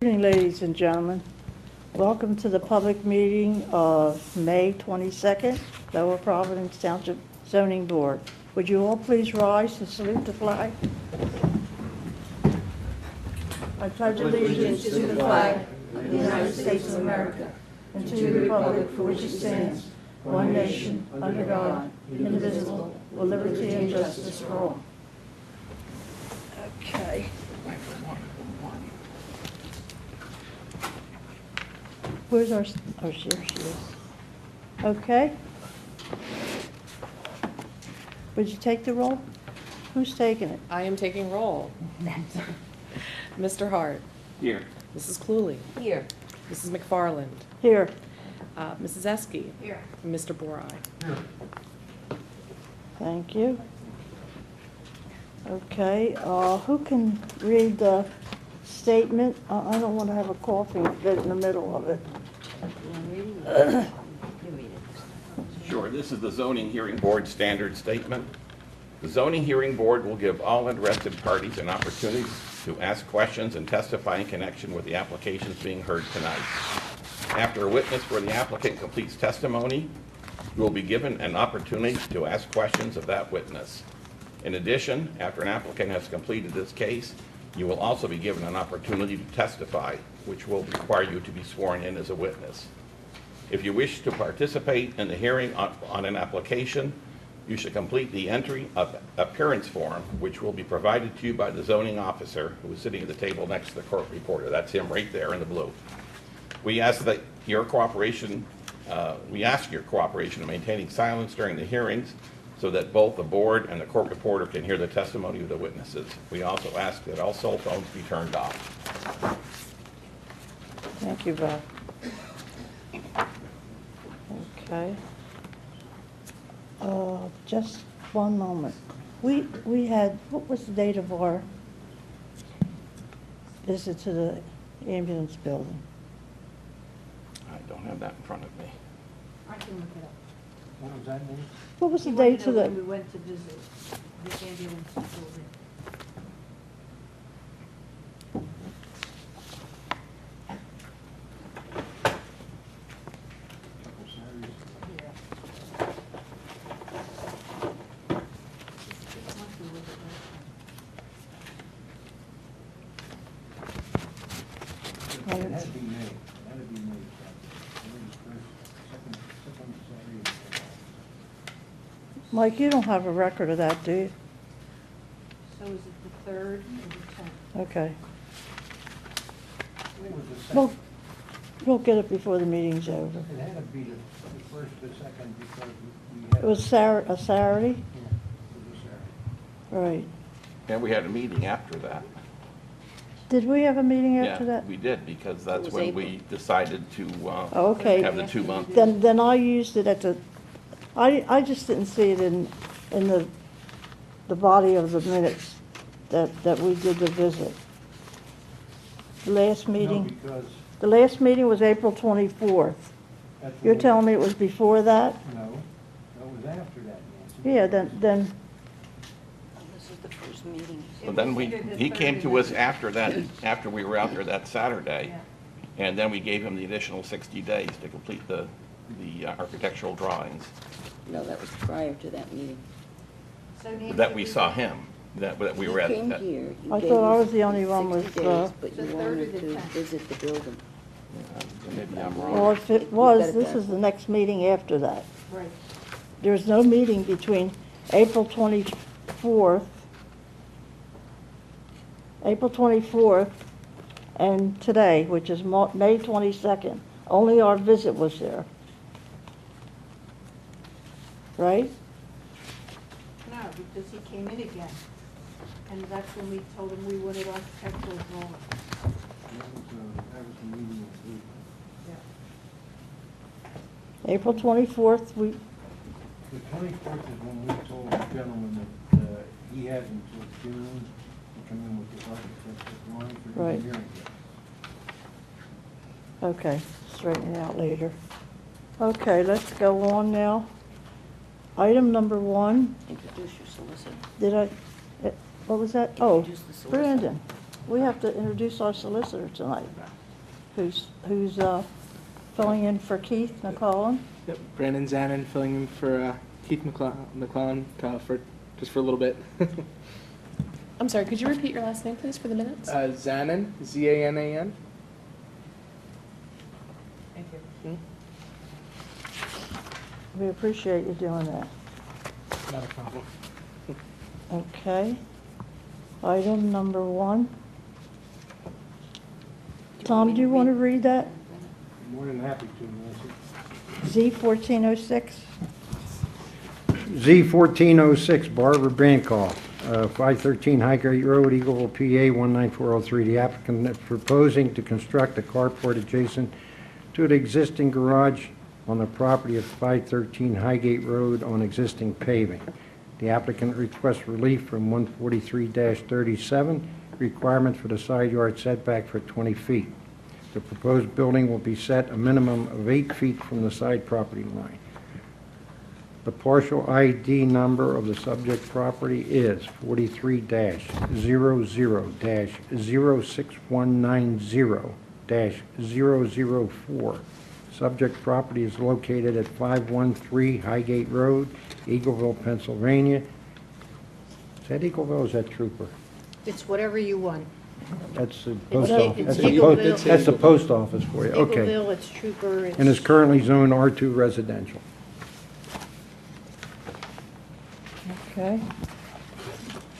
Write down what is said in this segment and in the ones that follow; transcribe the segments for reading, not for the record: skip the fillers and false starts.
Good evening, ladies and gentlemen. Welcome to the public meeting of May 22nd, Lower Providence Township Zoning Board. Would you all please rise and salute the flag? I pledge allegiance to the flag of the United States of America and to the republic for which it stands, one nation, under God, indivisible, with liberty and justice for all. Okay. Where's our, oh, here she is. Okay. Would you take the roll? Who's taking it? I am taking roll. Mr. Hart. Here. Mrs. Cluley. Here. Mrs. McFarland. Here. Mrs. Esky. Here. And Mr. Borai. Here. Thank you. Okay, who can read the statement? I don't want to have a coughing fit in the middle of it. Sure, this is the Zoning Hearing Board Standard Statement. The Zoning Hearing Board will give all interested parties an opportunity to ask questions and testify in connection with the applications being heard tonight. After a witness for the applicant completes testimony, you will be given an opportunity to ask questions of that witness. In addition, after an applicant has completed this case, you will also be given an opportunity to testify, which will require you to be sworn in as a witness. If you wish to participate in the hearing on an application, you should complete the entry of appearance form, which will be provided to you by the zoning officer who is sitting at the table next to the court reporter. That's him right there in the blue. We ask that your cooperation, in maintaining silence during the hearings so that both the board and the court reporter can hear the testimony of the witnesses. We also ask that all cell phones be turned off. Thank you, Bob. Okay. Just one moment. We had, what was the date of our visit to the ambulance building? I don't have that in front of me. I can look it up. What was that name? What was the He wanted date to to know when we the, went to visit the ambulance building. Couple Saturdays. Yeah. Must be with it last It had to be May. It had to be May. I think it's first, second Saturday. Mike, you don't have a record of that, do you? time. So is it the 3rd or the 10th? Okay. I think it was the Well, second. we'll get it before the meeting's over. It had to be the first or second because we had. It was a Saturday? Yeah, it was Saturday. Right. And we had a meeting after that. Did we have a meeting after Yeah, that? we did, because that's was when we decided to Oh, okay. have the 2 month. Then I used it at the, I just didn't see it in the body of the minutes that we did the visit. The last meeting, No, because the last meeting was April 24th. that's. You're when- telling me it was before that? No, that was after that, Nancy. Yeah, then, This is the first meeting. So then he came to us after that, after we were out there that Saturday. Yeah. And then we gave him the additional 60 days to complete the architectural drawings, No, that was prior to that meeting. So Nancy, that we saw him, that we were at. You came here. you I gave thought I us was the only one 60 with, days, But The you 3rd or wanted the to 10th? visit the building. Maybe I'm well, wrong. if it You was, got it this back. is the next meeting after that. Right. There's no meeting between April 24th and today, which is May 22nd. Only our visit was there. Right? No, because he came in again. And that's when we told him we wanted architectural drawing. That was the meeting with Luke. Yeah. April 24th, The 24th is when we told the gentleman that he had until June to come in with his architectural drawing for Right. engineering. okay, straighten it out later. Okay, let's go on now. Item number 1, Introduce your solicitor. did I, what was that? Oh, Introduce the solicitor. Brandon. we have to introduce our solicitor tonight, who's filling in for Keith McCollum. Yep, Brandon Zanin filling in for Keith McClellan for just for a little bit. I'm sorry, could you repeat your last name, please, for the minutes? Zanin, Z-A-N-A-N. Thank you. We appreciate you doing that. Not a problem. Okay. Item number 1. Tom, do you want to read that? More than happy to, Nancy. Z1406? Z1406, Barbara Bankoff, 513 Highgate Road, Eagleville, PA 19403. The applicant is proposing to construct a carport adjacent to the existing garage on the property of 513 Highgate Road on existing paving. The applicant requests relief from 143-37, requirement for the side yard setback for 20 feet. The proposed building will be set a minimum of 8 feet from the side property line. The partial ID number of the subject property is 43-00-06190-004. Subject property is located at 513 Highgate Road, Eagleville, Pennsylvania. Is that Eagleville or is that Trooper? It's whatever you want. That's the post It's office. That's Eagleville. that's the post office for you, okay. Eagleville, it's Trooper, And is currently zoned R2 residential. Okay.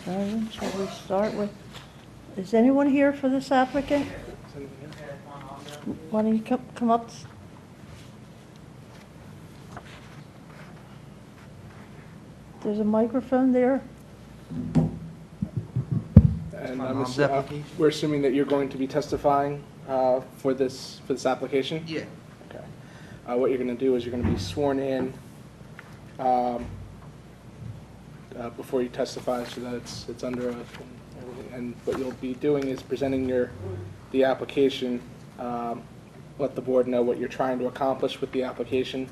Shall we start with, is anyone here for this applicant? Why don't you come up? There's a microphone there. And mom's application? we're assuming that you're going to be testifying for this application? Yeah. Okay. What you're going to do is you're going to be sworn in before you testify, so that it's under oath and everything. And what you'll be doing is presenting the application. Let the board know what you're trying to accomplish with the application.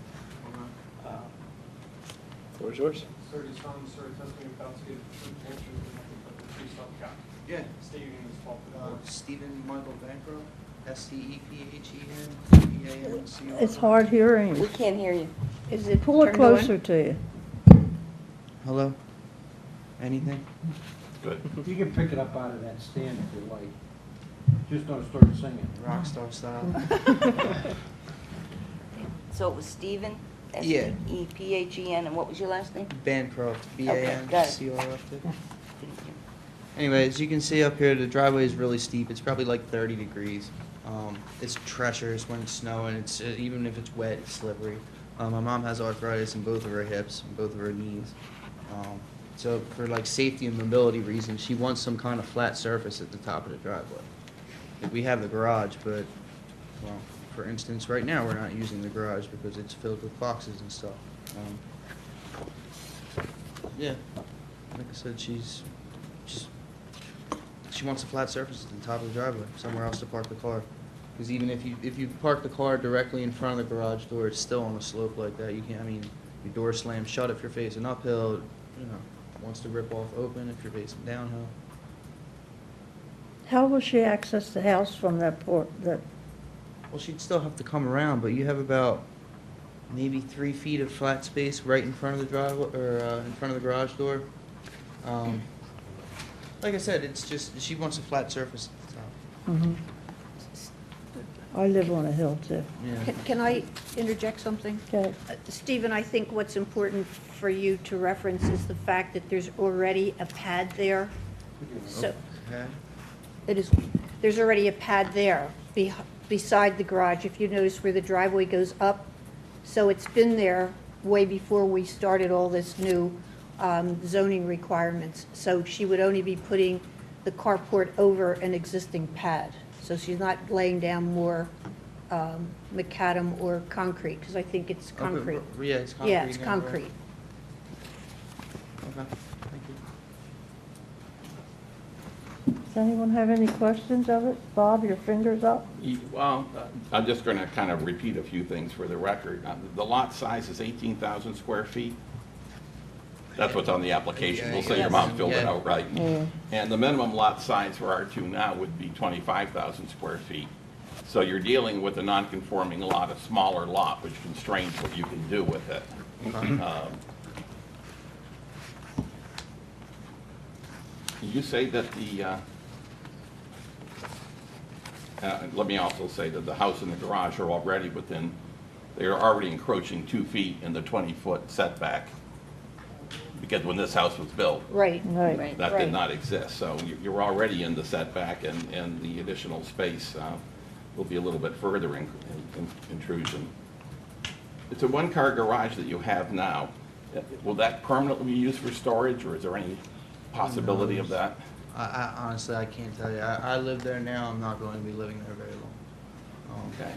Floor is yours. Sir, just tell them, sir, testimony about to get the truth, whole truth, and nothing but the truth, so help you God. Yeah. State your name as well for the board. Stephen Michael Bancroft, STEPHEN, It's hard hearing. We can't hear you. is it Pull it turned on? closer to you. Hello? Anything? Good. You can pick it up out of that stand if you like. Just don't start singing. Rockstar style. So it was Stephen? Yeah. S-T-E-P-H-E-N, and what was your last name? Bancroft, got it. B-A-N-C-R-O-F-T. Anyway, as you can see up here, the driveway is really steep. It's probably like 30 degrees. It's treacherous when it's snowing. It's even if it's wet, it's slippery. My mom has arthritis in both of her hips and both of her knees. So for like safety and mobility reasons, she wants some kind of flat surface at the top of the driveway. Like we have the garage, but well, for instance, right now we're not using the garage because it's filled with boxes and stuff. Yeah, like I said, she wants a flat surface at the top of the driveway, somewhere else to park the car. Because even if you park the car directly in front of the garage door, it's still on a slope like that. You can't. I mean, your door slams shut if you're facing uphill. You know, wants to rip off open if you're facing downhill. How will she access the house from that port? Well, she'd still have to come around, but you have about maybe 3 feet of flat space right in front of the driveway or in front of the garage door. Like I said, it's just she wants a flat surface at the top. Mhm. I live on a hill too. Yeah. Can I interject something? Okay. Stephen, I think what's important for you to reference is the fact that there's already a pad there. So Okay. there's already a pad there beside the garage, if you notice where the driveway goes up. So it's been there way before we started all this new zoning requirements. So she would only be putting the carport over an existing pad. So she's not laying down more macadam or concrete, because I think it's concrete. Okay, yeah, it's concrete. Yeah, it's now, right? concrete. Okay, thank you. Does anyone have any questions of it? Bob, your finger's up? Well, I'm just going to kind of repeat a few things for the record. The lot size is 18,000 square feet. That's what's on the application. Yeah, We'll say your yes. mom filled it Yeah. out right. And the minimum lot size for R2 now would be 25,000 square feet. So you're dealing with a non-conforming lot, a smaller lot, which constrains what you can do with it. You say that let me also say that the house and the garage are already within, they're already encroaching 2 feet in the 20-foot setback. Because when this house was built, Right. Right. that Right. did not exist. So you're already in the setback, and the additional space will be a little bit further intrusion. It's a one-car garage that you have now. Will that permanently be used for storage, or is there any possibility of that? I honestly, I can't tell you. I live there now. I'm not going to be living there very long. Okay.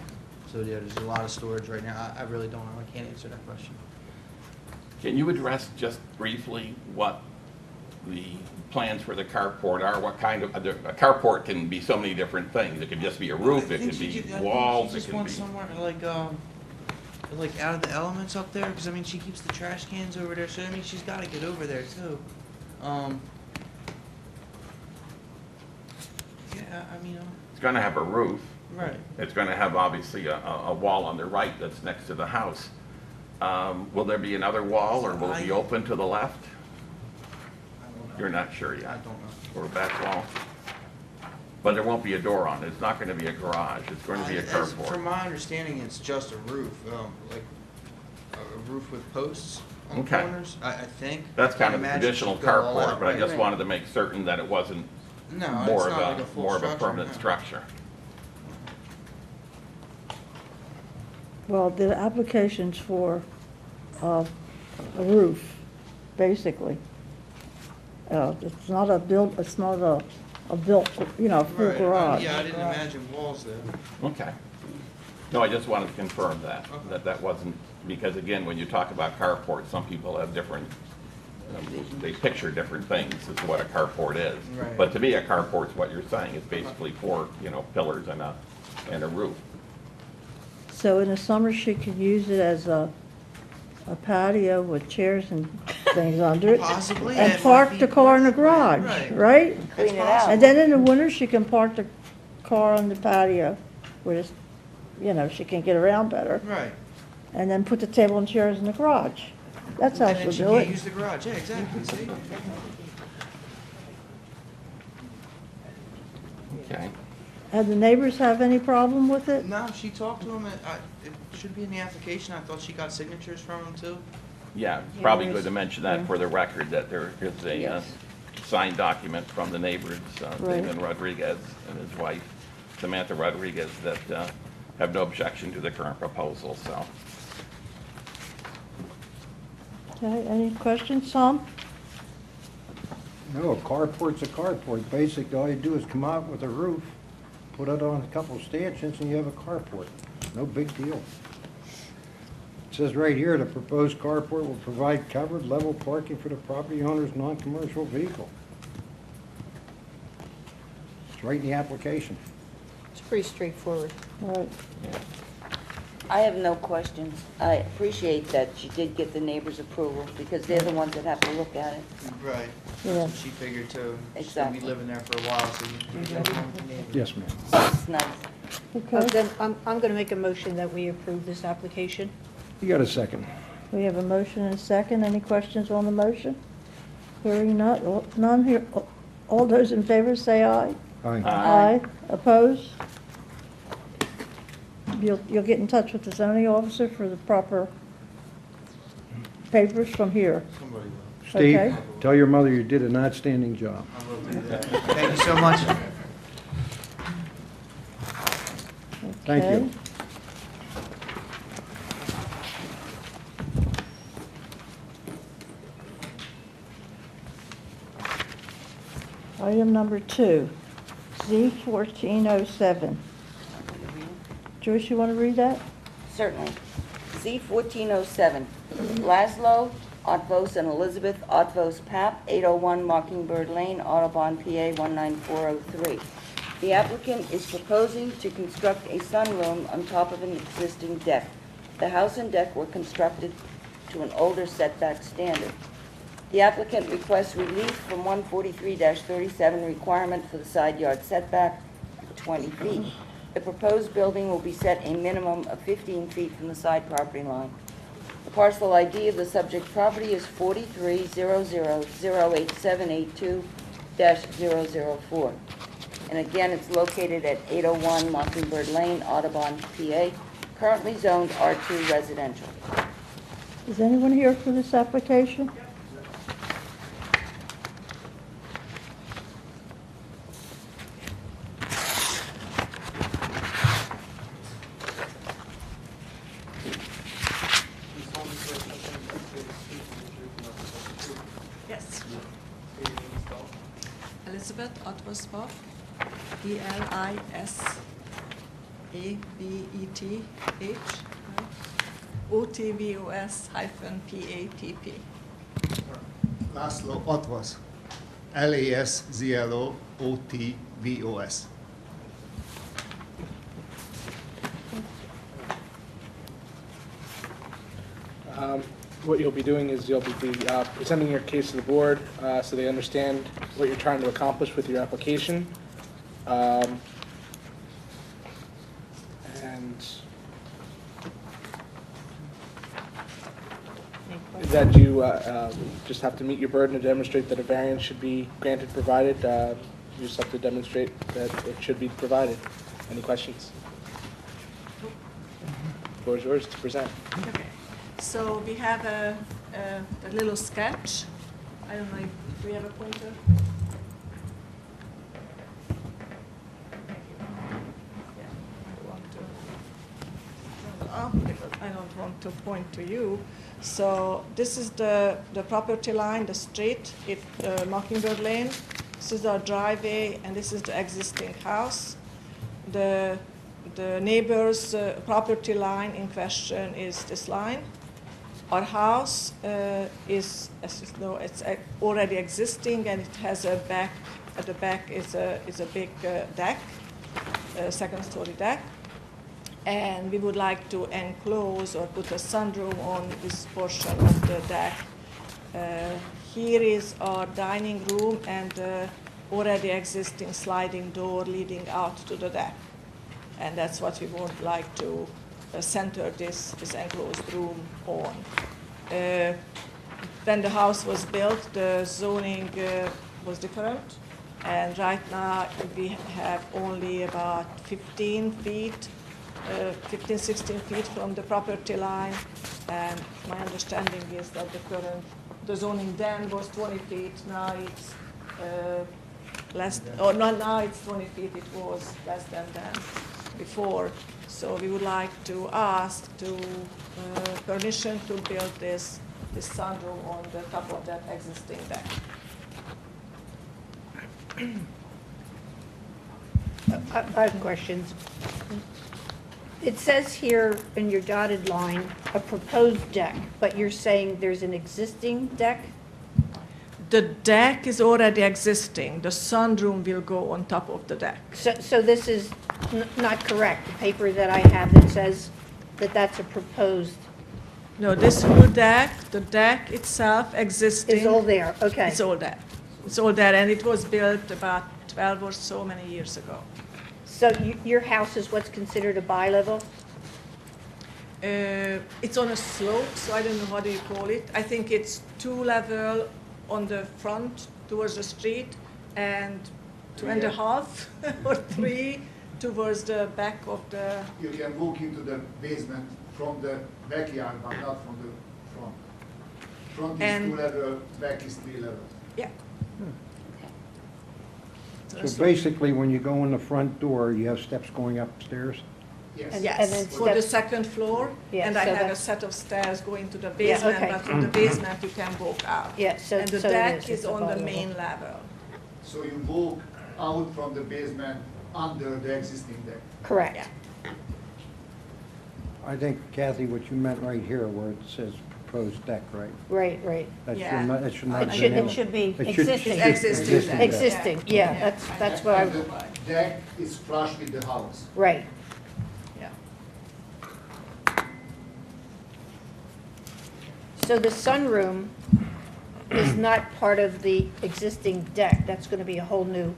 So yeah, there's a lot of storage right now. I really don't know. I can't answer that question. Can you address just briefly what the plans for the carport are? What kind of, a carport can be so many different things. It could just be a roof, it could be walls, She it just can wants be... somewhere like out of the elements up there, because I mean, she keeps the trash cans over there, so I mean, she's got to get over there too. Yeah, I mean, It's gonna have a roof. right. It's gonna have obviously a wall on the right that's next to the house. Will there be another wall, or will it be open to the left? I don't know. You're not sure I yet? don't know. Or a back wall? But there won't be a door on it. It's not gonna be a garage. It's going to be a From carport. my understanding, it's just a roof, like a roof with posts on the Okay. corners. I think. That's kind I of a imagine traditional she'd go all carport, out, but I right. just wanted to make certain that it wasn't No, more it's not like a of full more of a structure, permanent no. structure. Well, the application's for a roof, basically. It's not a built, it's not a built, you know, full Right, garage. yeah, I didn't imagine walls there. Okay. No, I just wanted to confirm that, Okay. that wasn't, because again, when you talk about carports, some people have different, they picture different things as to what a carport is. Right. But to me, a carport's what you're saying. It's basically four, pillars and a roof. So in the summer, she could use it as a patio with chairs and things under it. Possibly, And it might park be the car in the perfect, garage, right. right? Clean it possible. out. And then in the winter, she can park the car on the patio where it's, she can get around better. Right. And then put the table and chairs in the garage. That's how And then she she'll do can't it. use the garage, yeah, exactly, see? Okay. Have the neighbors have any problem with it? No, she talked to him, it should be in the application, I thought she got signatures from him too. Yeah, it's probably there good is- to mention that yeah. for the record, that there is a Yes. signed document from the neighbors, Right. Damon Rodriguez and his wife, Samantha Rodriguez, that have no objection to the current proposal, so. Okay, any questions, Tom? No, a carport's a carport. Basically, all you do is come out with a roof, put it on a couple stanchions, and you have a carport. No big deal. It says right here, the proposed carport will provide covered level parking for the property owner's non-commercial vehicle. It's right in the application. It's pretty straightforward. All right. I have no questions. I appreciate that she did get the neighbors' approval, because they're the ones that have to look at it. Right. Yeah. That's what she figured too. She's gonna be Exactly. living there for a while, so you get along with the neighbors. Yes, ma'am. It's nice. Okay, Then I'm going to make a motion that we approve this application. You got a second? we have a motion and a second. Any questions on the motion? Hearing none here. All those in favor say aye. Aye. Aye. Opposed? You'll get in touch with the zoning officer for the proper papers from here. Somebody will. Steve, Okay. tell your mother you did an outstanding job. I will do that. Thank you so much. Thank you. Okay. Item number 2, Z1407. Joyce, you want to read that? Certainly. Z 1407, Laszlo Otvos and Elizabeth Otvos Pap, 801 Mockingbird Lane, Audubon, PA 19403. The applicant is proposing to construct a sunroom on top of an existing deck. The house and deck were constructed to an older setback standard. The applicant requests relief from 143-37 requirement for the side yard setback of 20 feet. The proposed building will be set a minimum of 15 feet from the side property line. The parcel ID of the subject property is 43000872-004. And again, it's located at 801 Mockingbird Lane, Audubon, PA, currently zoned R2 residential. Is anyone here for this application? Yes. Elizabeth Ottersbach, ELISABETH, OTVOS-PAPP. László Otvos, LASZLO-OTVOS. What you'll be doing is you'll be presenting your case to the board so they understand what you're trying to accomplish with your application. And that you just have to meet your burden to demonstrate that a variance should be granted provided. You just have to demonstrate that it should be provided. Any questions? The floor is yours to present. Okay. So we have a little sketch. I don't know if we have a pointer. I don't want to point to you. So this is the property line, the street, Mockingbird Lane. This is our driveway, and this is the existing house. The neighbor's property line in question is this line. Our house is, as you know, it's already existing, and it has a back. At the back is a big deck, a second-story deck. And we would like to enclose or put a sunroom on this portion of the deck. Here is our dining room and already existing sliding door leading out to the deck. And that's what we would like to center this enclosed room on. When the house was built, the zoning was different. And right now we have only about 15, 16 feet from the property line, and my understanding is that the zoning then was 20 feet, now it's less, or not now it's 20 feet, it was less than before. So we would like to ask to permission to build this sunroom on the top of that existing deck. I have questions. It says here in your dotted line, a proposed deck, but you're saying there's an existing deck? The deck is already existing. The sunroom will go on top of the deck. So this is not correct, the paper that I have that says that that's a proposed. No, this whole deck, the deck itself existing. Is all there, okay. It's all there. It's all there, and it was built about 12 or so many years ago. So your house is what's considered a bi-level? It's on a slope, so I don't know what do you call it. I think it's 2-level on the front towards the street, and 2.5 or 3 towards the back of the. You can walk into the basement from the backyard, but not from the front. Front is 2-level, back is 3-level. Yeah. So basically, when you go in the front door, you have steps going upstairs? Yes. And Yes, then for the steps- second floor, Yeah, and I so have a that- set of stairs going to the basement, okay. but from the basement you can walk out. Yeah, so- And the so it deck is, is it's a on the bi-level. main level. So you walk out from the basement under the existing deck. Correct. Yeah. I think, Kathy, what you meant right here, where it says proposed deck, right? Right. That Yeah. should not, that should not It be should, in it should be It should- existing. Existing deck. Existing, yeah, that's what And I, the deck is flush with the house. right. Yeah. So the sunroom is not part of the existing deck. That's going to be a whole new,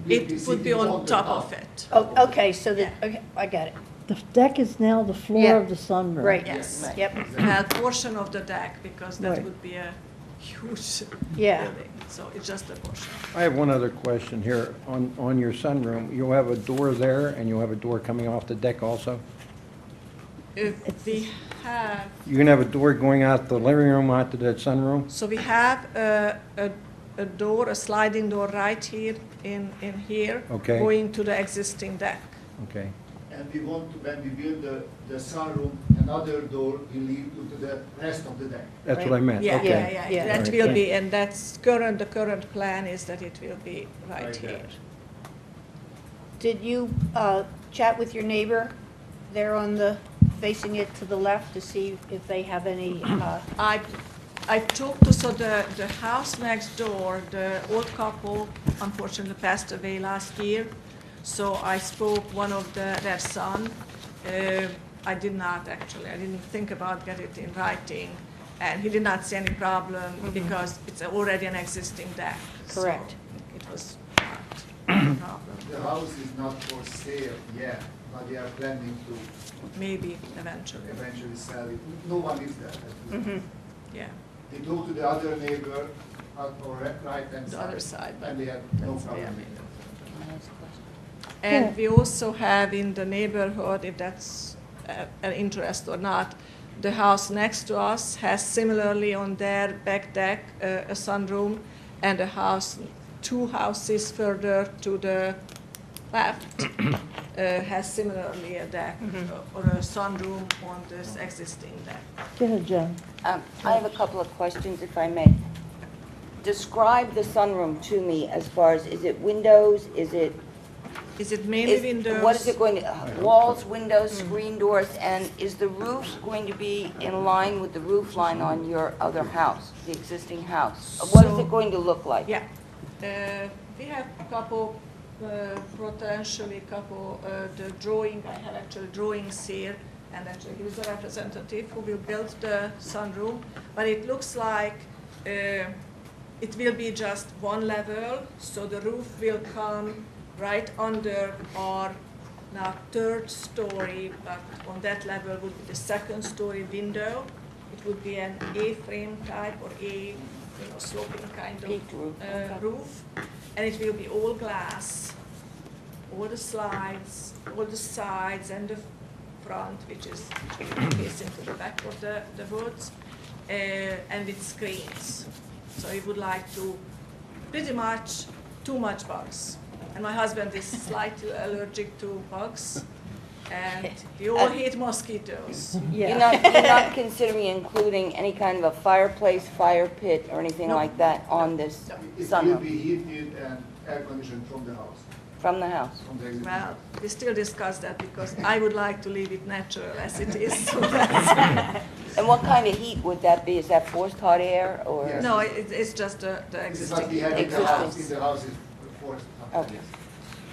It would be on top of it. oh, okay, so that, okay, I got it. The deck is now the floor Yeah. of the sunroom. Right. Yes. Yep, Well, portion of the deck, because that Right. would be a huge Yeah. building. So it's just a portion. I have one other question here. On your sunroom, you'll have a door there, and you'll have a door coming off the deck also? If we have, You're gonna have a door going out the living room onto that sunroom? so we have a door, a sliding door right here in here. Okay. Going to the existing deck. Okay. And we want to, when we build the sunroom, another door will lead to the rest of the deck. That's what I meant. Yeah, Okay. yeah. That Right. will be, and that's the current plan is that it will be right Right here. there. did you chat with your neighbor there on the, facing it to the left to see if they have any, I talked to, so the house next door, the old couple unfortunately passed away last year. So I spoke one of their son. I did not actually, I didn't think about get it in writing. And he did not see any problem because it's already an existing deck. so Correct. It was not a problem, The house is not for sale yet, but they are planning to maybe eventually, eventually sell it. No one lives there. yeah, They go to the other neighbor or right hand the side. other side. But And they have no that's- problem yeah. with it. Can I ask a question? And we also have in the neighborhood, if that's an interest or not, the house next to us has similarly on their back deck a sunroom, and a house, two houses further to the left has similarly a deck or a sunroom on this existing deck. Go ahead, Jen. I have a couple of questions, if I may. Describe the sunroom to me as far as, is it windows, is it? Is it mainly windows? What is it going to, walls, windows, screen doors, and is the roof going to be in line with the roof line on your other house, the existing house? What is So- it going to look like? Yeah, we have couple, potentially couple, the drawing, I have actually drawings here, and actually here's a representative who will build the sunroom, but it looks like it will be just one level, so the roof will come right under our now third story, but on that level would be the second story window. It would be an A-frame type or sloping kind of Peaked roof, okay. roof, and it will be all glass, all the slides, all the sides and the front, which is facing to the back of the woods, and with screens. So we would like to pretty much too much bugs. And my husband is slightly allergic to bugs, and we all hate mosquitoes. You're not considering including any kind of a fireplace, fire pit, or anything No. like that on this It will sunroom? be heated and air conditioned from the house, From the house? from the existing. Well, we still discuss that because I would like to leave it natural as it is. So that's, And what kind of heat would that be? Is that forced hot air, or? Yes. no, it's just the This is what we existing. have in the Existing. house. In the house is forced. Okay.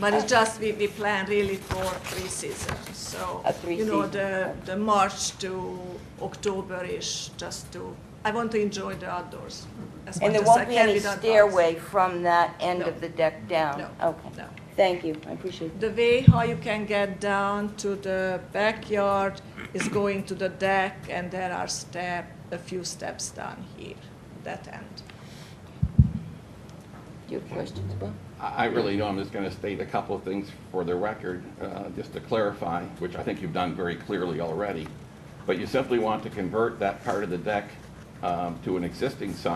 But it's just, we plan really for 3 seasons, so, A 3 season. the March to October is just to, I want to enjoy the outdoors as And much there as I won't be can any without bugs. stairway from that end No. of the deck down? No. Okay. No. Thank you, I appreciate it. The way how you can get down to the backyard is going to the deck, and there are a few steps down here, that end. Do you have questions, Bob? I really don't. I'm just going to state a couple of things for the record, just to clarify, which I think you've done very clearly already. But you simply want to convert that part of the deck to an existing to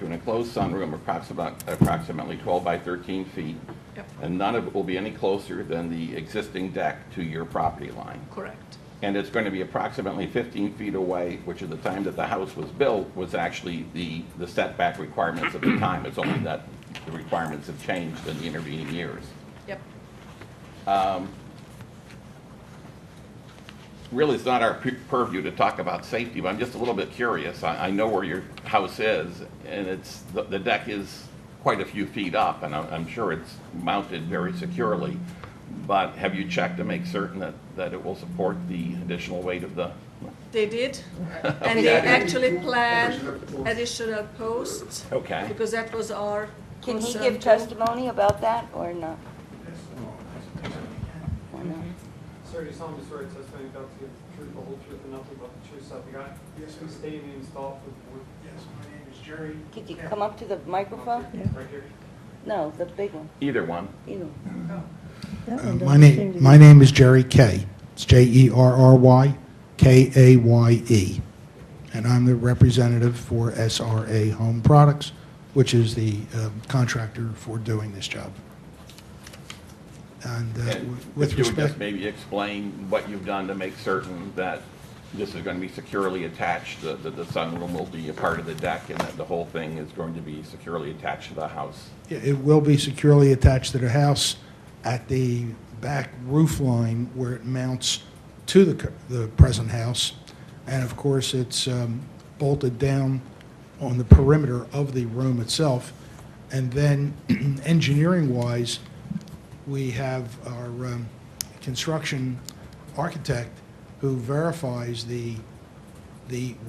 an enclosed sunroom approximately 12 by 13 feet. Yep. And none of it will be any closer than the existing deck to your property line. Correct. And it's going to be approximately 15 feet away, which at the time that the house was built was actually the setback requirements at the time. It's only that the requirements have changed in the intervening years. Yep. Really, it's not our purview to talk about safety, but I'm just a little bit curious. I know where your house is, and the deck is quite a few feet up, and I'm sure it's mounted very securely. But have you checked to make certain that it will support the additional weight of the They did, and they actually planned additional posts, Okay. because that was our Can he concern give too. testimony about that or not? Why not? Sir, do you solemnly swear to testify about to give the truth, the whole truth, and nothing but the truth, so help you God? Yes, Please state your name and spell it for the board. Yes, my name is Jerry. Could you come up to the microphone? Right here. No, the big one. Either one. Either. That one My doesn't seem to my be- name is Jerry Kay. It's JerryKaye, and I'm the representative for SRA Home Products, which is the contractor for doing this job. And And with if you would just respect, maybe explain what you've done to make certain that this is going to be securely attached, that the sunroom will be a part of the deck, and that the whole thing is going to be securely attached to the house. it will be securely attached to the house at the back roof line where it mounts to the present house. And of course, it's bolted down on the perimeter of the room itself. And then engineering-wise, we have our construction architect who verifies the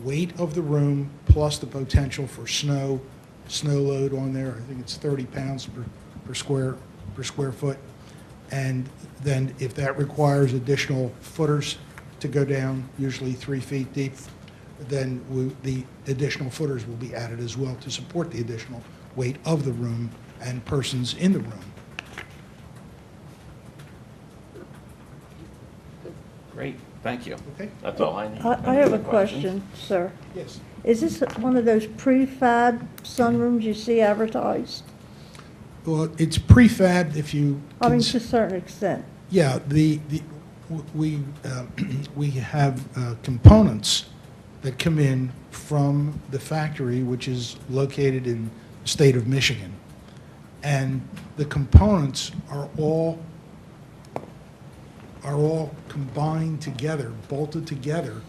weight of the room plus the potential for snow load on there. I think it's 30 pounds per square foot. And then if that requires additional footers to go down, usually 3 feet deep, then the additional footers will be added as well to support the additional weight of the room and persons in the room. Great, thank you. Okay. That's all I need. I have a Any other questions? question, sir. Yes. Is this one of those prefab sunrooms you see advertised? Well, it's prefabbed if you. I mean, to a certain extent. Yeah, we have components that come in from the factory, which is located in the state of Michigan. And the components are all combined together, bolted together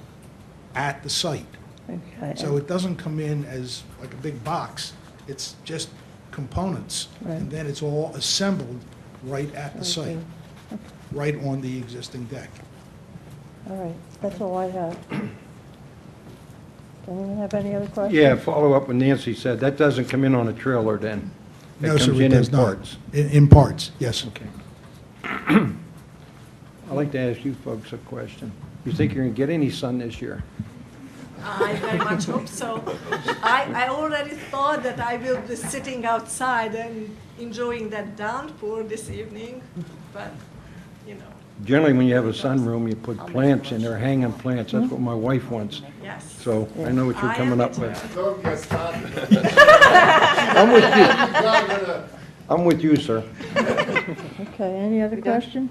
at the site. Okay. So it doesn't come in as like a big box. It's just components. Right. And then it's all assembled right at the site, Okay. right on the existing deck. All right, that's all I have. Anyone have any other questions? Yeah, follow up what Nancy said, that doesn't come in on a trailer then? No, sir, comes it in does not. parts. In parts, yes. Okay. I'd like to ask you folks a question. You think you're going to get any sun this year? I very much hope so. I already thought that I will be sitting outside and enjoying that downpour this evening, but, you know, Generally, when you have a sunroom, you put plants in there, hanging plants. That's what my wife wants. yes. So I know what you're I coming am up with. Don't get started. I'm with you. Drive I'm with you, sir. Okay, any other questions?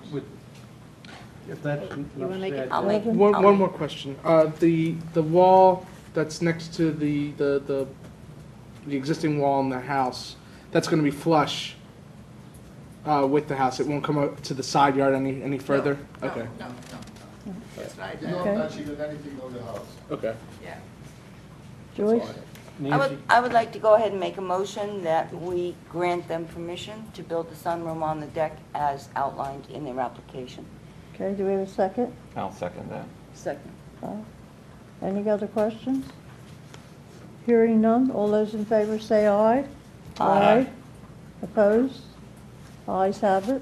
If that's wanna make it- I'll make, Eleven. I'll One make- more question. The wall that's next to the existing wall in the house, that's going to be flush with the house. It won't come up to the side yard any further? No, Okay, no, no. That's right, You're not Okay. touching anything on the house. okay. yeah. Joyce? I would like to go ahead and make a motion that we grant them permission to build the sunroom on the deck as outlined in their application. Okay, do we have a second? I'll second that. Second. Any other questions? Hearing none, all those in favor say aye. Aye. Opposed? Ayes have it.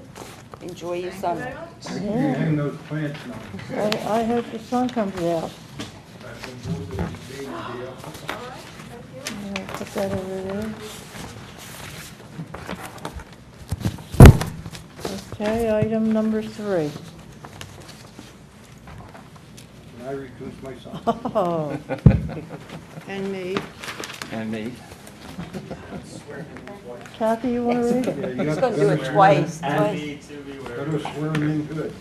Enjoy your Thank you very summer. much. Yeah. Hang those plants now. I hope the sun comes out. I'll put that over there. Okay, item number 3. Can I recuse myself? Oh, And me. And me? Kathy, you want to read it? He's going to do it twice. Better swear him in good.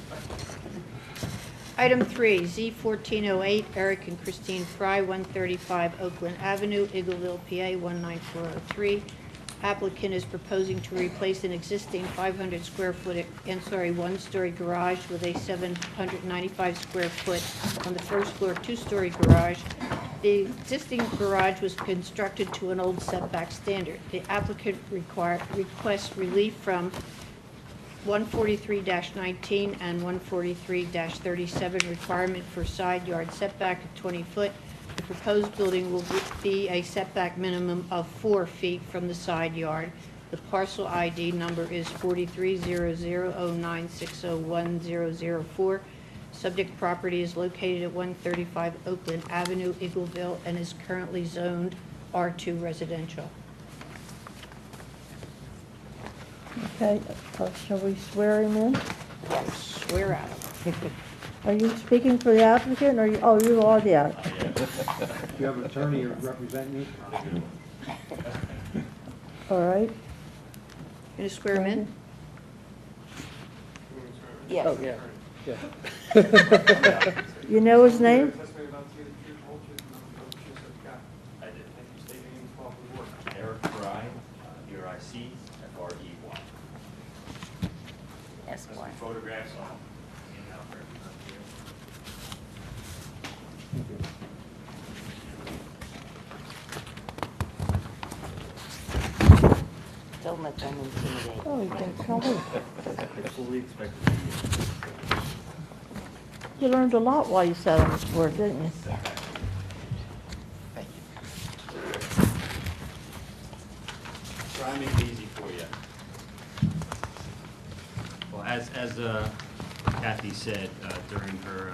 Item 3, Z1408, Eric and Christine Fry, 135 Oakland Avenue, Eagleville, PA 19403. Applicant is proposing to replace an existing 500 square foot, one-story garage with a 795 square foot on the first floor, two-story garage. The existing garage was constructed to an old setback standard. The applicant requests relief from 143-19 and 143-37 requirement for side yard setback of 20 foot. The proposed building will be a setback minimum of 4 feet from the side yard. The parcel ID number is 430009601004. Subject property is located at 135 Oakland Avenue, Eagleville, and is currently zoned R2 residential. Okay, shall we swear him in? Yes. Swear out. Are you speaking for the applicant, or you are the applicant? Do you have an attorney representing you? All right. Going to swear him in? Yes. Oh, yeah, yeah. You know his name? Testimony about to give the truth, whole truth, and nothing but the truth, so help you God. I did. Thank you. State your name and call for the board. Eric Fry, ERIC-FREY. Esquire. Photographs on in and out for everyone here. Don't let them intimidate. Oh, you can tell me. Fully expected. You learned a lot while you sat on this board, didn't you? Try and make it easy for you. Well, as Kathy said during her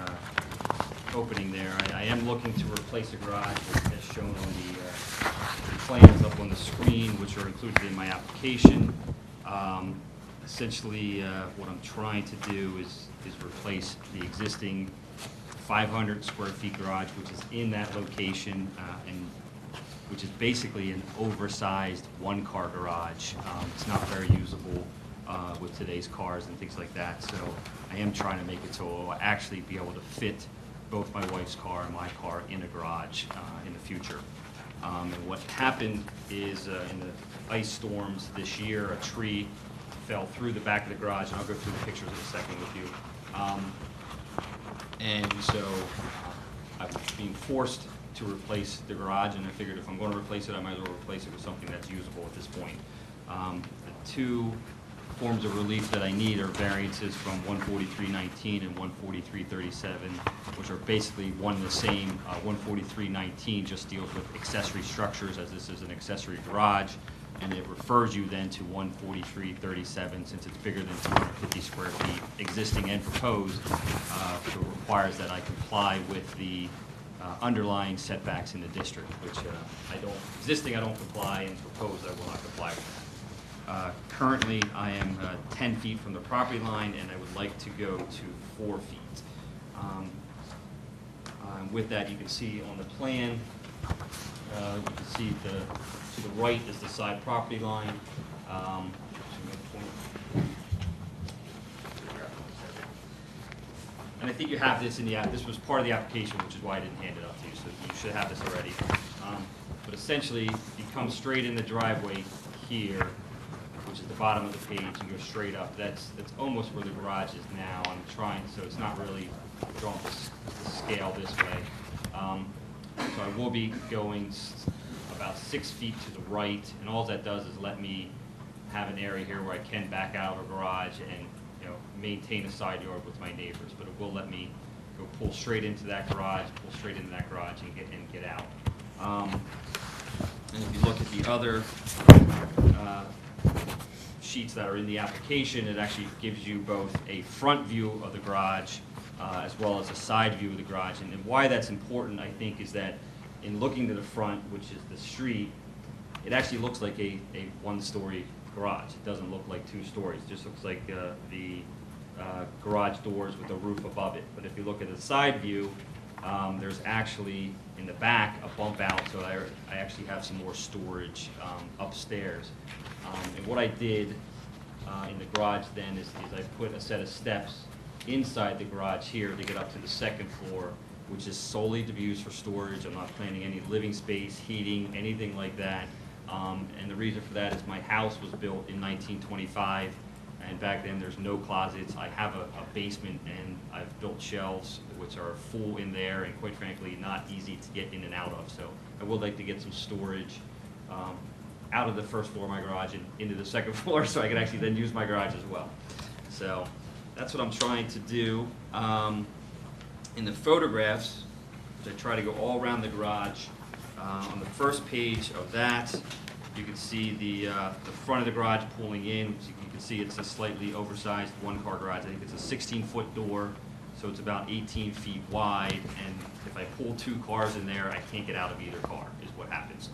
opening there, I am looking to replace a garage as shown on the plans up on the screen, which are included in my application. Essentially, what I'm trying to do is replace the existing 500 square feet garage, which is in that location, and which is basically an oversized one-car garage. It's not very usable with today's cars and things like that, so I am trying to make it so I'll actually be able to fit both my wife's car and my car in a garage in the future. And what happened is in the ice storms this year, a tree fell through the back of the garage, and I'll go through the pictures in a second with you. And so I was being forced to replace the garage, and I figured if I'm going to replace it, I might as well replace it with something that's usable at this point. The two forms of relief that I need are variances from 143.19 and 143.37, which are basically one and the same. 143.19 just deals with accessory structures, as this is an accessory garage, and it refers you then to 143.37 since it's bigger than 250 square feet, existing and proposed, so it requires that I comply with the underlying setbacks in the district, which I don't comply, and proposed I will not comply with that. Currently, I am 10 feet from the property line, and I would like to go to 4 feet. With that, you can see on the plan, you can see to the right is the side property line. And I think you have this in the this was part of the application, which is why I didn't hand it up to you, so you should have this already. But essentially, if you come straight in the driveway here, which is the bottom of the page, and go straight up, that's almost where the garage is now. I'm trying, so it's not really drawn to scale this way. So I will be going about 6 feet to the right, and all that does is let me have an area here where I can back out of a garage and maintain a side yard with my neighbors. But it will let me go pull straight into that garage, and get out. And if you look at the other sheets that are in the application, it actually gives you both a front view of the garage as well as a side view of the garage. And why that's important, I think, is that in looking to the front, which is the street, it actually looks like a one-story garage. It doesn't look like 2 stories. It just looks like the garage doors with a roof above it. But if you look at the side view, there's actually in the back a bump out, so I actually have some more storage upstairs. And what I did in the garage then is I put a set of steps inside the garage here to get up to the 2nd floor, which is solely to be used for storage. I'm not planning any living space, heating, anything like that. And the reason for that is my house was built in 1925, and back then there's no closets. I have a basement, and I've built shelves which are full in there, and quite frankly not easy to get in and out of. So I would like to get some storage out of the 1st floor of my garage and into the 2nd floor, so I can actually then use my garage as well. So that's what I'm trying to do. In the photographs, which I try to go all around the garage, on the first page of that, you can see the front of the garage pulling in. You can see it's a slightly oversized one-car garage. I think it's a 16-foot door, so it's about 18 feet wide. And if I pull 2 cars in there, I can't get out of either car, is what happens.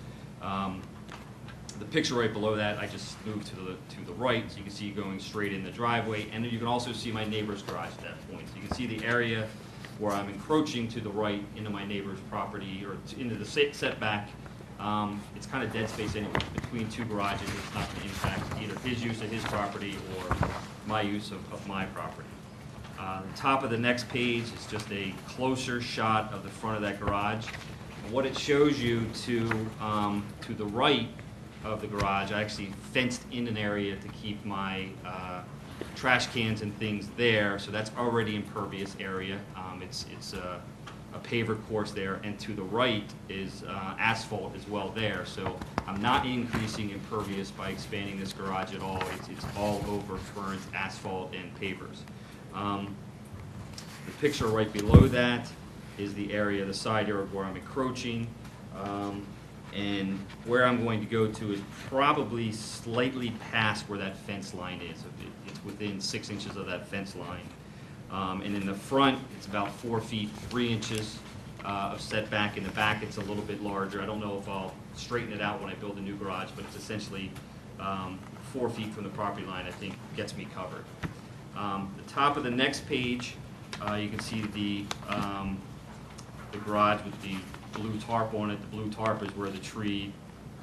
The picture right below that, I just moved to the right, so you can see going straight in the driveway. And then you can also see my neighbor's garage at that point. So you can see the area where I'm encroaching to the right into my neighbor's property, or into the setback. It's kind of dead space anyway between 2 garages. It's not going to impact either his use of his property or my use of my property. The top of the next page is just a closer shot of the front of that garage. And what it shows you to the right of the garage, I actually fenced in an area to keep my trash cans and things there, so that's already impervious area. It's a paver course there, and to the right is asphalt as well there. So I'm not increasing impervious by expanding this garage at all. It's all over current asphalt and pavers. The picture right below that is the area, the side yard where I'm encroaching. And where I'm going to go to is probably slightly past where that fence line is. It's within 6 inches of that fence line. And in the front, it's about 4 feet 3 inches of setback. In the back, it's a little bit larger. I don't know if I'll straighten it out when I build a new garage, but it's essentially 4 feet from the property line, I think, gets me covered. The top of the next page, you can see the garage with the blue tarp on it. The blue tarp is where the tree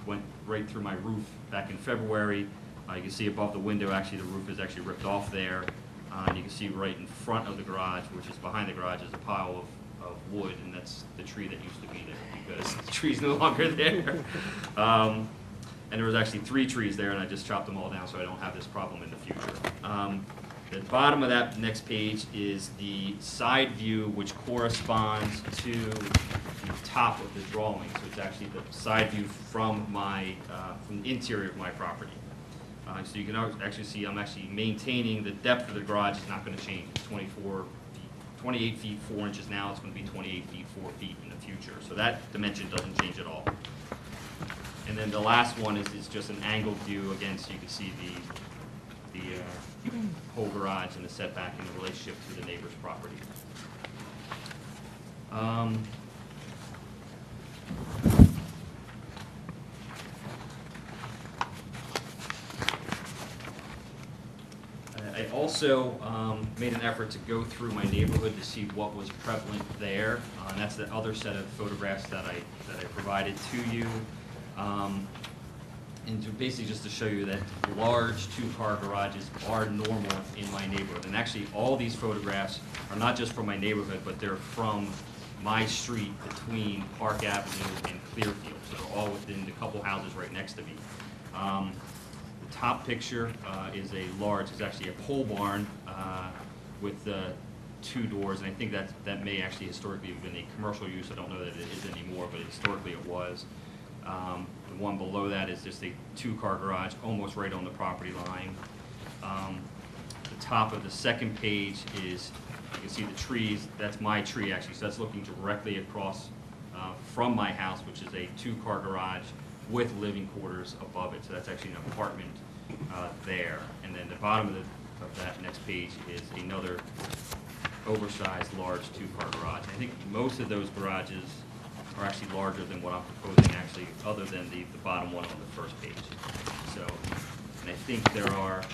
went right through my roof back in February. You can see above the window, actually, the roof is actually ripped off there. And you can see right in front of the garage, which is behind the garage, is a pile of wood, and that's the tree that used to be there because the tree's no longer there. And there was actually 3 trees there, and I just chopped them all down so I don't have this problem in the future. The bottom of that next page is the side view, which corresponds to the top of the drawing. So it's actually the side view from the interior of my property. So you can actually see I'm actually maintaining the depth of the garage is not going to change. It's 28 feet 4 inches now. It's going to be 28 feet 4 feet in the future. So that dimension doesn't change at all. And then the last one is just an angled view again, so you can see the whole garage and the setback in the relationship to the neighbor's property. I also made an effort to go through my neighborhood to see what was prevalent there. And that's the other set of photographs that I provided to you. And to basically just to show you that large 2-car garages are normal in my neighborhood. And actually, all these photographs are not just from my neighborhood, but they're from my street between Park Avenue and Clearfield. So they're all within the couple houses right next to me. The top picture is it's actually a pole barn with 2 doors, and I think that may actually historically have been a commercial use. I don't know that it is anymore, but historically it was. The one below that is just a 2-car garage, almost right on the property line. The top of the second page is, you can see the trees. That's my tree, actually, so that's looking directly across from my house, which is a 2-car garage with living quarters above it. So that's actually an apartment there. And then the bottom of that next page is another oversized, large 2-car garage. I think most of those garages are actually larger than what I'm proposing, actually, other than the bottom one on the first page. So, and I think there are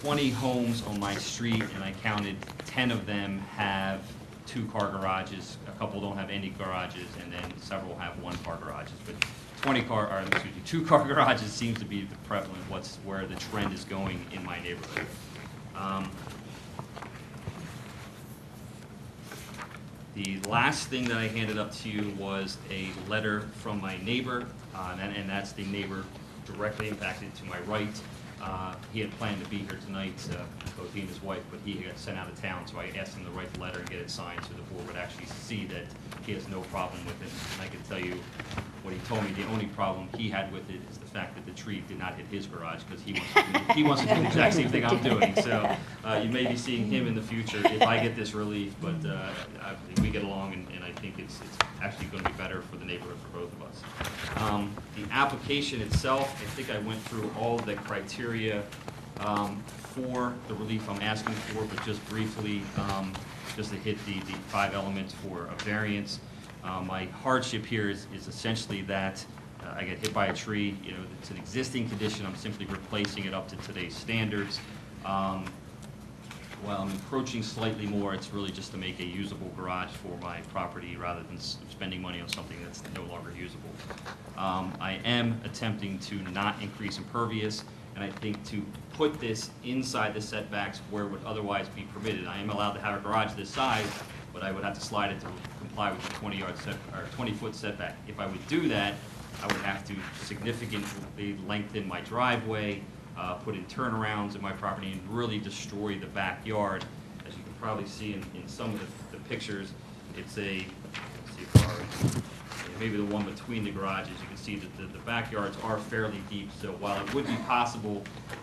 20 homes on my street, and I counted 10 of them have 2-car garages. A couple don't have any garages, and then several have 1-car garages. But 2-car garages seems to be the prevalent, where the trend is going in my neighborhood. The last thing that I handed up to you was a letter from my neighbor, and that's the neighbor directly impacted to my right. He had planned to be here tonight, both he and his wife, but he got sent out of town, so I asked him to write the letter and get it signed so the board would actually see that he has no problem with it. And I can tell you what he told me, the only problem he had with it is the fact that the tree did not hit his garage, because he wants to do the exact same thing I'm doing. So you may be seeing him in the future if I get this relief, but we get along, and I think it's actually going to be better for the neighborhood for both of us. The application itself, I think I went through all the criteria for the relief I'm asking for, but just briefly, just to hit the 5 elements for a variance. My hardship here is essentially that I get hit by a tree. You know, it's an existing condition. I'm simply replacing it up to today's standards. While I'm encroaching slightly more, it's really just to make a usable garage for my property rather than spending money on something that's no longer usable. I am attempting to not increase impervious, and I think to put this inside the setbacks where it would otherwise be permitted. I am allowed to have a garage this size, but I would have to slide it to comply with the 20-foot setback. If I would do that, I would have to significantly lengthen my driveway, put in turnarounds in my property, and really destroy the backyard. As you can probably see in some of the pictures, it's a, let's see if far, maybe the one between the garages, you can see that the backyards are fairly deep. So while it would be possible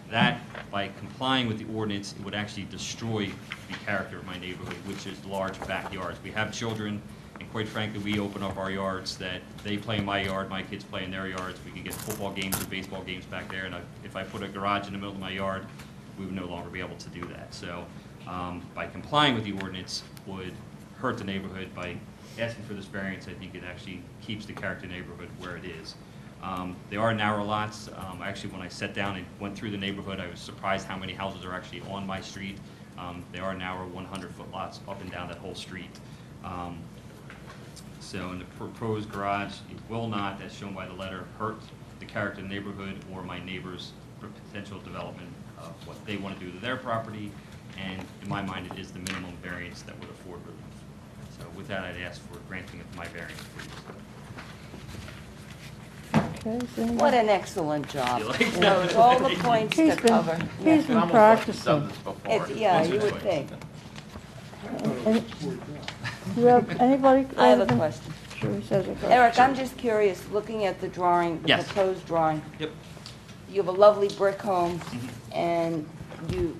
that by complying with the ordinance, it would actually destroy the character of my neighborhood, which is large backyards. We have children, and quite frankly, we open up our yards that they play in my yard, my kids play in their yards. We can get football games and baseball games back there, and if I put a garage in the middle of my yard, we would no longer be able to do that. So by complying with the ordinance would hurt the neighborhood. By asking for this variance, I think it actually keeps the character of the neighborhood where it is. They are narrow lots. Actually, when I sat down and went through the neighborhood, I was surprised how many houses are actually on my street. They are narrow 100-foot lots up and down that whole street. So in the proposed garage, it will not, as shown by the letter, hurt the character of the neighborhood or my neighbors' potential development of what they want to do to their property. And in my mind, it is the minimum variance that would afford relief. So with that, I'd ask for granting of my variance, please. Okay, is anyone- What an excellent job. You like You know, that? all the points to He's cover. been, he's been Almost like you've practicing. done this before. Yeah, Once or you would twice. think. And- Do you have, anybody? I have a question. Sure, he says a question. Eric, I'm just curious, looking at the drawing, the Yes. proposed drawing, Yep. you have a lovely brick home, Mm-hmm. and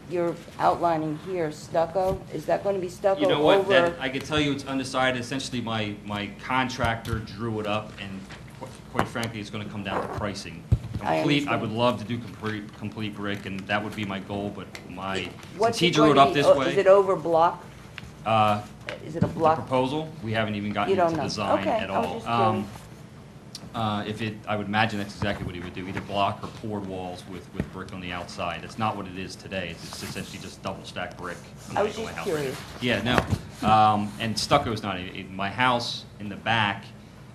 you're outlining here stucco. Is that going to be stucco You know what, over? that, I can tell you it's undecided. Essentially, my contractor drew it up, and quite frankly, it's gonna come down to pricing. I Complete, I understand. would love to do complete brick, and that would be my goal, but What's since he it drew going it to up be? this Oh, Is it way, over block? Is it a the block? proposal, we haven't even You gotten don't into know. design Okay, at I was all. just curious. I would imagine that's exactly what he would do, either block or poured walls with brick on the outside. That's not what it is today. It's essentially just double stacked brick. I'm I not was gonna go just my house right curious. now. Yeah, no. And stucco is not, my house in the back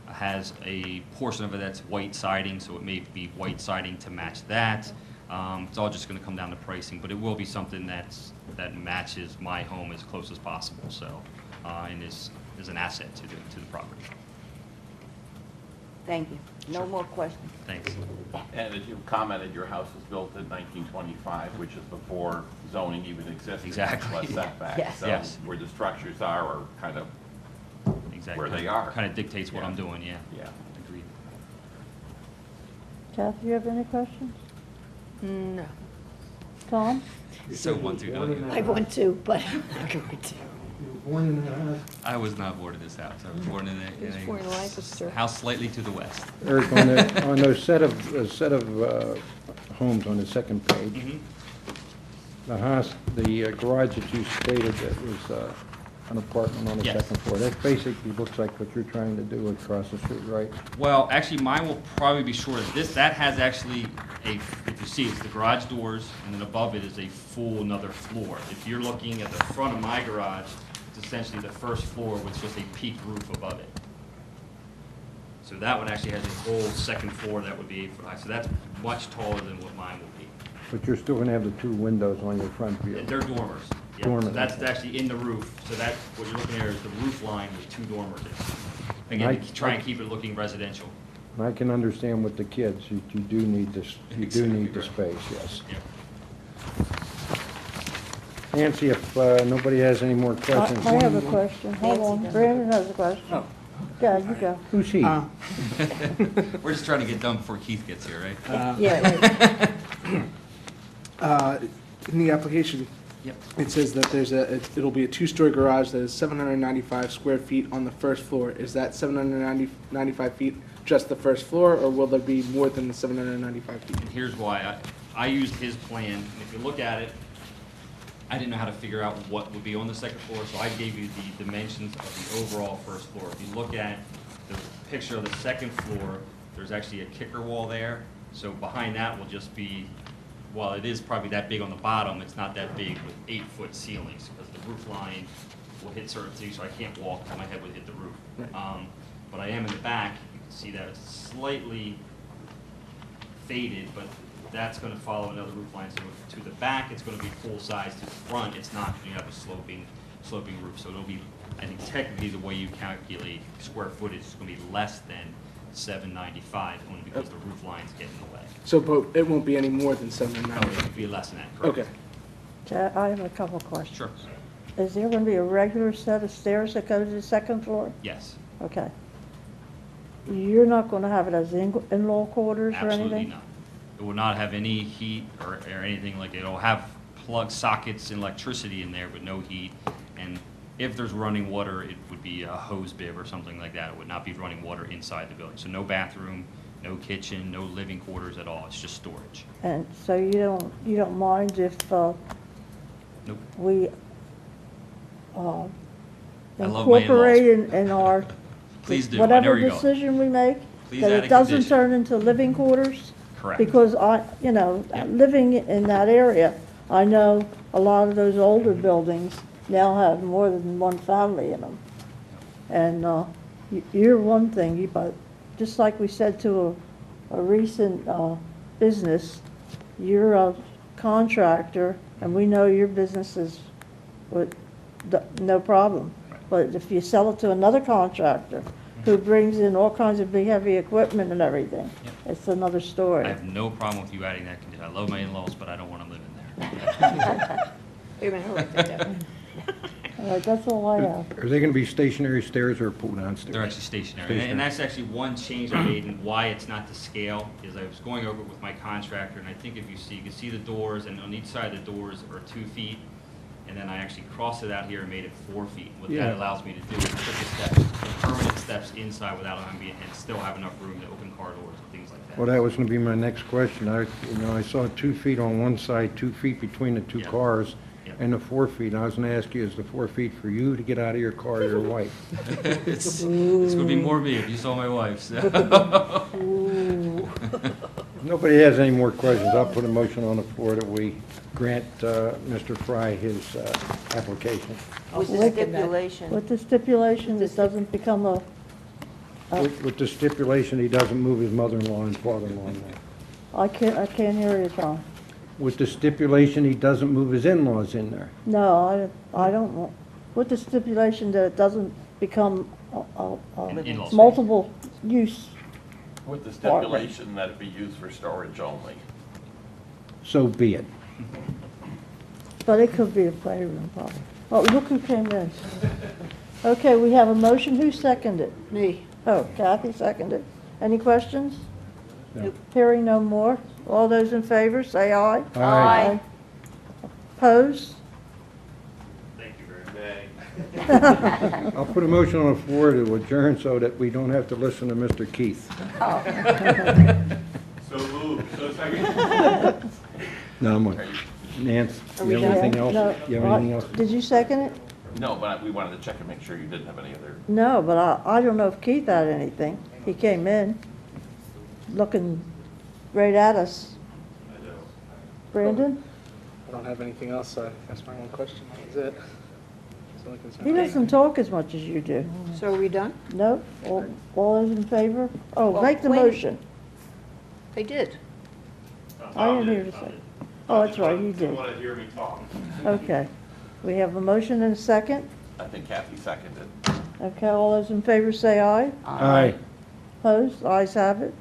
has a portion of it that's white siding, so it may be white siding to match that. It's all just gonna come down to pricing, but it will be something that matches my home as close as possible, so, and is an asset to the property. Thank you. No more questions. Thanks. And as you commented, your house was built in 1925, which is before zoning even existed. Exactly. Less setbacks. Yes. So Yes. where the structures are kind of Exactly. where they are. Kind of dictates what Yeah. I'm doing, yeah. Yeah. Agreed. Kathy, you have any questions? No. Tom? So want to, don't you? I want to, but I'm not going to. You were born in that house? I was not born in this house. I was born in He was born in Lancaster. house slightly to the west. Eric, on those set of homes on the second page, the house, the garage that you stated that was an apartment on the Yes. second floor, that basically looks like what you're trying to do across the street, right? Well, actually, mine will probably be shorter. That has actually if you see, it's the garage doors, and then above it is a full another floor. If you're looking at the front of my garage, it's essentially the first floor with just a peaked roof above it. So that one actually has a whole second floor that would be 8 foot high. So that's much taller than what mine will be. But you're still gonna have the two windows on your front view. They're dormers. Yeah, Dormers, so that's okay. actually in the roof. So that's, what you're looking at is the roof line with two dormers. And Again, I- to try and keep it looking residential. And I can understand with the kids, you do need this, you do need the Exactly space, yes. Yeah. Nancy, if nobody has any more questions. I have a question. Hold Nancy on. does. Brandon has a question. Yeah, you go. Who's he? We're just trying to get done before Keith gets here, right? Yeah, In the application, Yep. it says that it'll be a two-story garage that is 795 square feet on the first floor. Is that 795 feet just the first floor, or will there be more than the 795 feet? And here's why. I used his plan, and if you look at it, I didn't know how to figure out what would be on the second floor, so I gave you the dimensions of the overall first floor. If you look at the picture of the second floor, there's actually a kicker wall there, so behind that will just be, while it is probably that big on the bottom, it's not that big with 8-foot ceilings, because the roof line will hit certain things, so I can't walk, my head would hit the roof. Right. But I am in the back, you can see that it's slightly faded, but that's gonna follow another roof line, so to the back, it's gonna be full size, to the front, it's not, you have a sloping roof, so it'll be, I think technically the way you calculate square footage is gonna be less than 795, only because the roof lines get in the way. So, but it won't be any more than No, 795? it would be less than that, correct? Okay. Chad, I have a couple questions. Sure, Is there going to be a regular set of stairs that go to the second floor? yes, Okay. You're not going to have it as in-law quarters or anything? absolutely not. It will not have any heat or anything like it. It'll have plug sockets and electricity in there, but no heat. And if there's running water, it would be a hose bib or something like that. It would not be running water inside the building. So no bathroom, no kitchen, no living quarters at all. It's just storage. And so you don't mind if Nope. we I love my incorporate in-laws. in our, Please do. whatever There you go. decision we make, Please that add a it doesn't condition. turn into living quarters? Correct. Because Yep. living in that area, I know a lot of those older buildings now have more than one family in them. And you're one thing, but just like we said to a recent business, you're a contractor, and we know your business is no problem. But if you sell it to another contractor who brings in all kinds of big, heavy equipment and everything, Yep. it's another story. I have no problem with you adding that condition. I love my in-laws, but I don't want to live in there. Wait a minute, I'll write that down. All right, that's all I have. Are they going to be stationary stairs or pull-down stairs? They're actually stationary. Stationary. And that's actually one change I made and why it's not to scale, is I was going over it with my contractor, and I think if you can see the doors, and on each side of the doors are 2 feet, and then I actually crossed it out here and made it 4 feet. What Yeah. that allows me to do is put the steps, the permanent steps inside without having to, and still have enough room to open car doors and things like that. Well, that was going to be my next question. I saw 2 feet on one side, 2 feet between the two Yeah. cars, Yeah. and the 4 feet. I was going to ask you, is the 4 feet for you to get out of your car or your wife? It's going to be more me if you saw my wife. So. If nobody has any more questions, I'll put a motion on the floor that we grant Mr. Fry his application. With the With- stipulation, With the stipulation, it doesn't become a, With the stipulation he doesn't move his mother-in-law and father-in-law in there. I can't hear you, Tom. With the stipulation he doesn't move his in-laws in there. No, I don't want, with the stipulation that it doesn't become An in-law multiple use. With the stipulation that it be used for storage only. So be it. But it could be a playroom, probably. Oh, look who came in. Okay, we have a motion. Who seconded? Me. Oh, Kathy seconded. Any questions? No. Hearing no more. All those in favor, say aye. Aye. Opposed? Thank you very much. I'll put a motion on the floor to adjourn so that we don't have to listen to Mr. Keith. So moved. So second. No, I'm on. Nance, Are you we have done? anything else? No. You have anything else? Did you second it? No, but we wanted to check and make sure you didn't have any other. No, but I don't know if Keith had anything. He came in looking right at us. Brandon? I don't have anything else, so that's my only question. That was it. That's the only concern. He doesn't talk as much as you do. So are we done? No? All those in favor? Oh, Well, make the wait. motion. I did. I didn't hear you say. Oh, that's right, you did. want to hear me talk. Okay. We have a motion and a second. I think Kathy seconded. Okay, all those in favor say aye. Aye. Opposed? Ayes have it.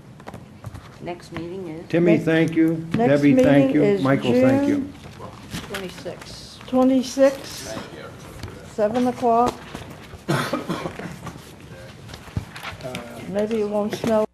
next meeting is? Timmy, thank you. Next Debbie, thank meeting you. is Michael, thank you. June 26. 26, 7 o'clock. maybe it won't snow